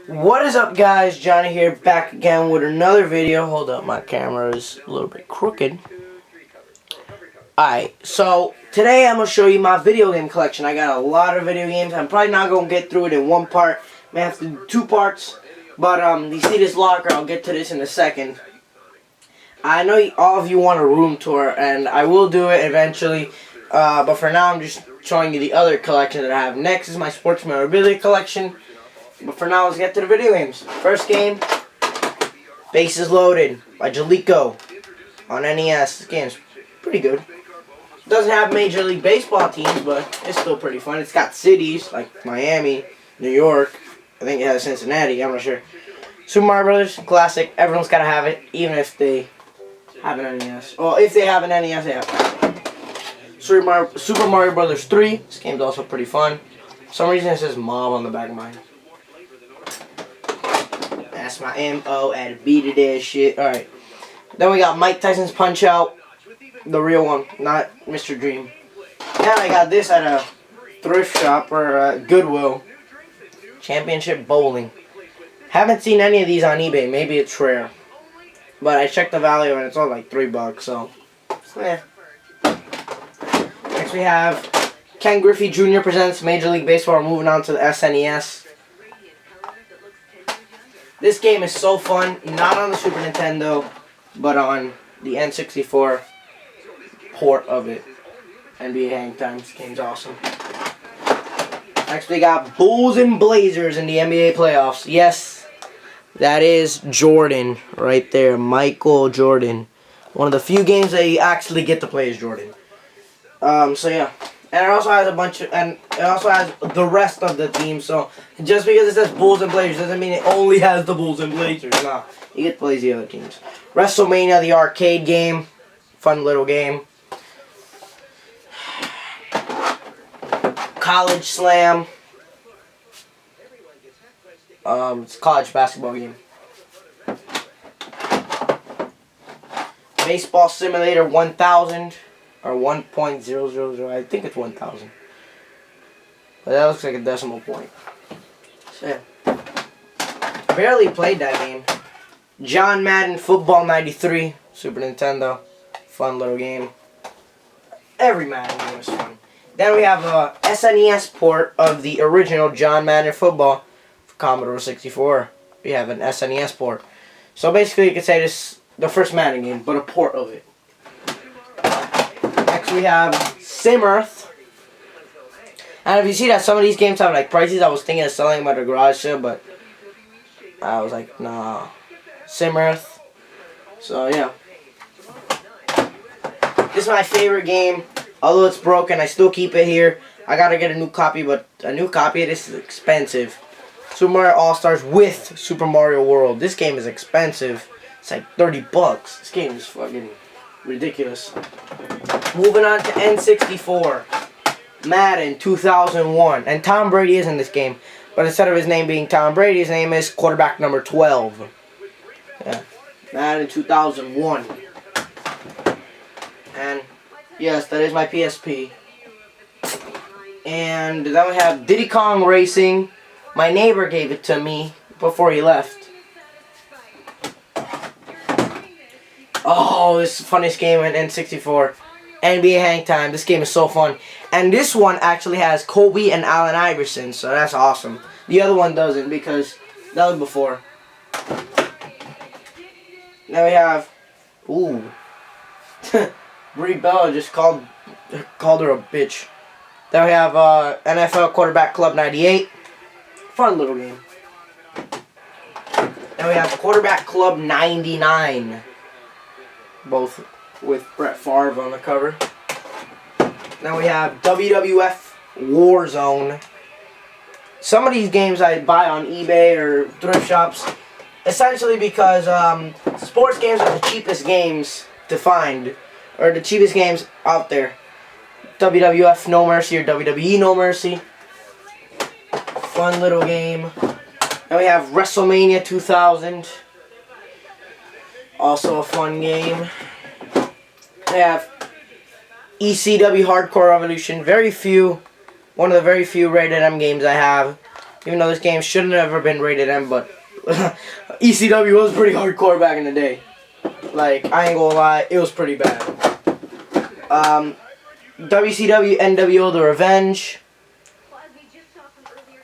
What is up, guys? Johnny here, back again with another video. Hold up, my camera is a little bit crooked. Alright, so today I'm going to show you my video game collection. I got a lot of video games. I'm probably not going to get through it in one part. May have to do two parts. But you see this locker, I'll get to this in a second. I know all of you want a room tour, and I will do it eventually. But for now, I'm just showing you the other collection that I have. Next is my sports memorabilia collection. But for now, let's get to the video games. First game, Bases Loaded by Jalico on NES. This game's pretty good. It doesn't have Major League Baseball teams, but it's still pretty fun. It's got cities like Miami, New York. I think it has Cincinnati. I'm not sure. Super Mario Brothers, classic. Everyone's got to have it, even if they have an NES. Well, if they have an NES, they have to have it. Super Mario Brothers 3. This game's also pretty fun. For some reason, it says Mom on the back of mine. That's my MO at B to this shit. Alright. Then we got Mike Tyson's Punch Out. The real one, not Mr. Dream. And I got this at a thrift shop or Goodwill. Championship Bowling. Haven't seen any of these on eBay. Maybe it's rare. But I checked the value and it's all like $3. So yeah. Next we have Ken Griffey Jr. presents Major League Baseball. We're moving on to the SNES. This game is so fun, not on the Super Nintendo, but on the N64 port of it. NBA Hang Time. This game's awesome. Next we got Bulls and Blazers in the NBA playoffs. Yes, that is Jordan right there. Michael Jordan. One of the few games that you actually get to play as Jordan. So yeah. And it also has it also has the rest of the team. So just because it says Bulls and Blazers doesn't mean it only has the Bulls and Blazers. No, you get to play the other teams. WrestleMania, the arcade game, fun little game. College Slam. It's a college basketball game. Baseball Simulator 1000. Or 1.000, I think it's 1,000. But that looks like a decimal point. So yeah. Barely played that game. John Madden Football 93, Super Nintendo. Fun little game. Every Madden game is fun. Then we have a SNES port of the original John Madden Football for Commodore 64. We have an SNES port. So basically you could say this is the first Madden game, but a port of it. We have SimEarth. And if you see that some of these games have like prices, I was thinking of selling them at a garage sale, but I was like, nah. SimEarth. So yeah. This is my favorite game. Although it's broken, I still keep it here. I gotta get a new copy, but a new copy of this is expensive. Super Mario All-Stars with Super Mario World. This game is expensive. It's like $30. This game is fucking ridiculous. Moving on to N64. Madden 2001. And Tom Brady is in this game. But instead of his name being Tom Brady, his name is quarterback number 12. Yeah. Madden 2001. And yes, that is my PSP. And then we have Diddy Kong Racing. My neighbor gave it to me before he left. Oh, this is the funniest game in N64. NBA Hang Time. This game is so fun. And this one actually has Kobe and Allen Iverson, so that's awesome. The other one doesn't because that was before. Now we have... Ooh. Brie Bella just called her a bitch. Then we have NFL Quarterback Club 98. Fun little game. Then we have Quarterback Club 99. Both with Brett Favre on the cover. Then we have WWF Warzone. Some of these games I buy on eBay or thrift shops, essentially because sports games are the cheapest games to find, or the cheapest games out there. WWF No Mercy or WWE No Mercy. Fun little game. Then we have WrestleMania 2000. Also a fun game. We have ECW Hardcore Revolution. One of the very few rated M games I have. Even though this game shouldn't have ever been rated M, but ECW was pretty hardcore back in the day. Like, I ain't gonna lie, it was pretty bad. WCW NWO The Revenge.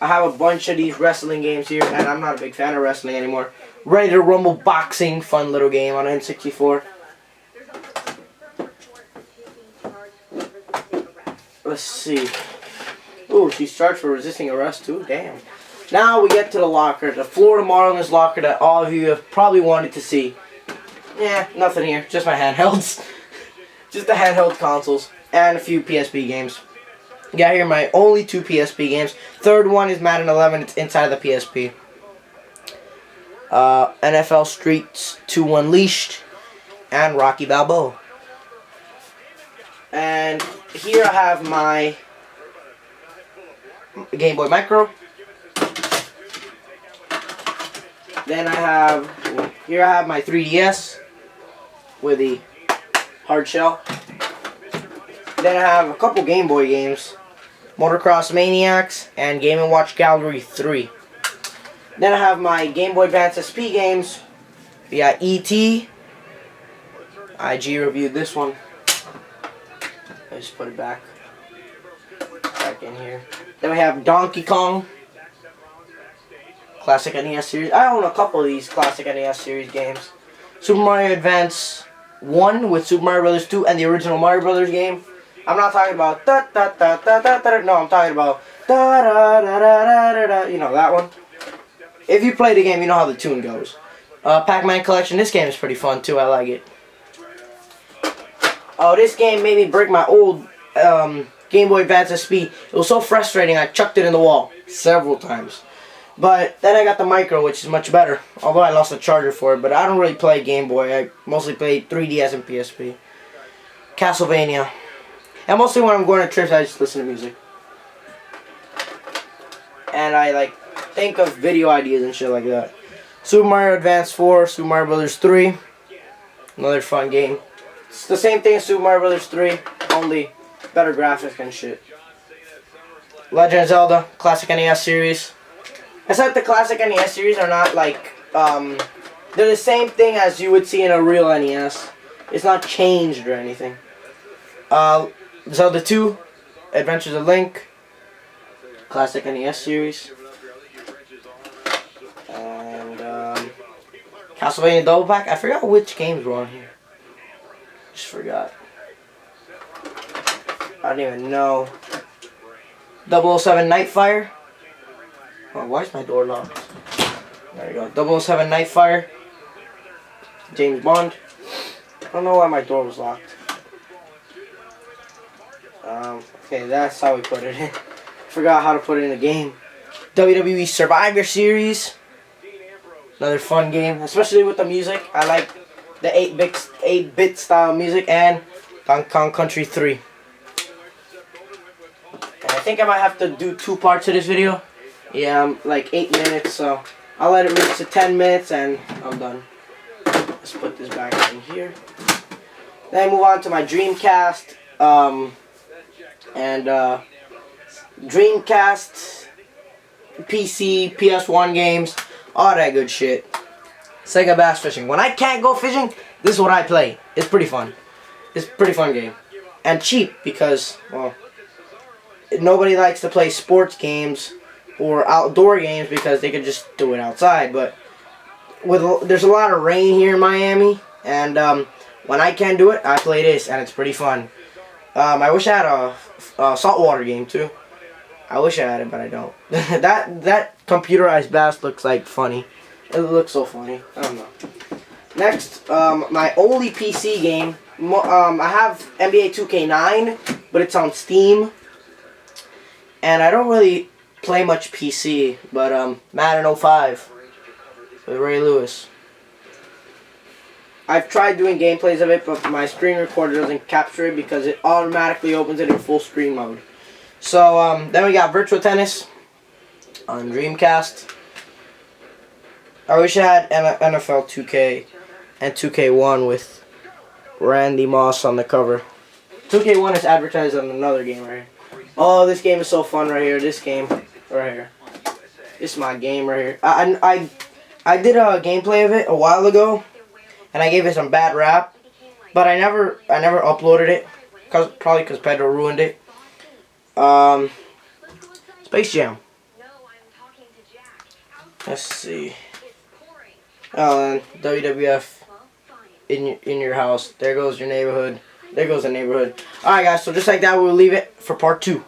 I have a bunch of these wrestling games here, and I'm not a big fan of wrestling anymore. Ready to Rumble Boxing, fun little game on N64. Let's see. Ooh, she's charged for resisting arrest too. Damn. Now we get to the locker, the Florida Marlins locker that all of you have probably wanted to see. Yeah, nothing here. Just my handhelds. Just the handheld consoles and a few PSP games. Got here my only 2 PSP games. Third one is Madden 11. It's inside of the PSP. NFL Streets 2 Unleashed and Rocky Balboa. And here I have my Game Boy Micro. Then I have my 3DS with the hard shell. Then I have a couple Game Boy games, Motocross Maniacs and Game & Watch Gallery 3. Then I have my Game Boy Advance SP games. We got E.T. IG reviewed this one. I just put it back in here. Then we have Donkey Kong, Classic NES series. I own a couple of these Classic NES series games. Super Mario Advance 1 with Super Mario Bros. 2 and the original Mario Bros. Game. I'm not talking about da da da da da da. No, I'm talking about da da da da da da. You know that one. If you play the game, you know how the tune goes. Pac-Man Collection. This game is pretty fun too. I like it. Oh, this game made me break my old Game Boy Advance SP. It was so frustrating. I chucked it in the wall several times. But then I got the Micro, which is much better. Although I lost the charger for it. But I don't really play Game Boy. I mostly play 3DS and PSP. Castlevania. And mostly when I'm going to trips, I just listen to music. And I like think of video ideas and shit like that. Super Mario Advance 4, Super Mario Bros. 3. Another fun game. It's the same thing as Super Mario Bros. 3, only better graphics and shit. Legend of Zelda, Classic NES series. Except the Classic NES series are not like, they're the same thing as you would see in a real NES. It's not changed or anything. Zelda 2, Adventures of Link, Classic NES series. And, Castlevania Double Pack. I forgot which games were on here. Just forgot. I don't even know. 007 Nightfire. Oh, why is my door locked? There you go. 007 Nightfire. James Bond. I don't know why my door was locked. Okay, that's how we put it in. Forgot how to put it in the game. WWE Survivor Series. Another fun game, especially with the music. I like the 8-bit style music, and Donkey Kong Country 3. And I think I might have to do 2 parts of this video. Yeah, I'm like 8 minutes, so I'll let it reach to 10 minutes and I'm done. Let's put this back in here. Then move on to my Dreamcast, Dreamcast, PC, PS1 games, all that good shit. Sega Bass Fishing. When I can't go fishing, this is what I play. It's pretty fun. It's a pretty fun game. And cheap because, well, nobody likes to play sports games or outdoor games because they could just do it outside. But there's a lot of rain here in Miami, and when I can do it, I play this, and it's pretty fun. I wish I had a saltwater game too. I wish I had it, but I don't. that computerized bass looks like funny. It looks so funny. I don't know. Next, my only PC game. I have NBA 2K9, but it's on Steam, and I don't really play much PC. But Madden 05 with Ray Lewis. I've tried doing gameplays of it, but my screen recorder doesn't capture it because it automatically opens it in full screen mode. So then we got Virtual Tennis on Dreamcast. I wish I had NFL 2K and 2K1 with Randy Moss on the cover. 2K1 is advertised on another game right here. Oh, this game is so fun right here. This game right here. This is my game right here. I did a gameplay of it a while ago, and I gave it some bad rap, but I never uploaded it, probably because Pedro ruined it. Space Jam. Let's see. WWF in your house. There goes your neighborhood. There goes the neighborhood. Alright guys, so just like that, we'll leave it for part 2.